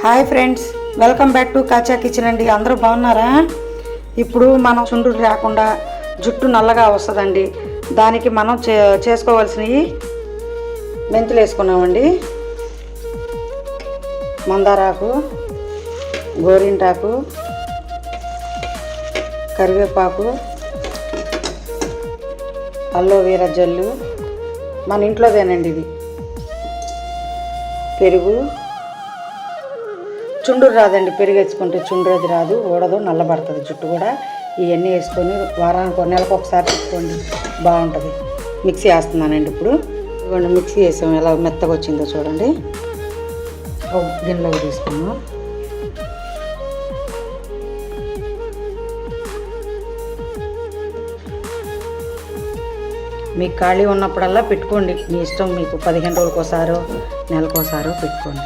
Hi friends, welcome back to కాచా kitchen అండి. అందరూ బాగున్నారా? ఇప్పుడు మనం చుండ్రు రాకుండా జుట్టు నల్లగా వస్తుందండి. దానికి మనం చేసుకోవాల్సినవి మెంతులు వేసుకున్నామండి, మందారాకు, గోరింటాకు, కరివేపాకు, అలోవెరా జెల్లు మన ఇంట్లోదేనండి. ఇది పెరుగు. చుండ్రు రాదండి, పెరుగు వేసుకుంటే చుండ్రు అది రాదు, ఊడదు, నల్లబడుతుంది జుట్టు కూడా. ఇవన్నీ వేసుకొని వారానికి నెలకు ఒకసారి పెట్టుకోండి, బాగుంటుంది. మిక్సీ వేస్తున్నానండి ఇప్పుడు. ఇవ్వండి, మిక్సీ వేసాం, ఎలా మెత్తగా వచ్చిందో చూడండి. గిన్నెలోకి తీసుకున్నాం. మీకు ఖాళీ ఉన్నప్పుడల్లా పెట్టుకోండి, మీ ఇష్టం. మీకు 15 రోజులకోసారో నెలకోసారో పెట్టుకోండి.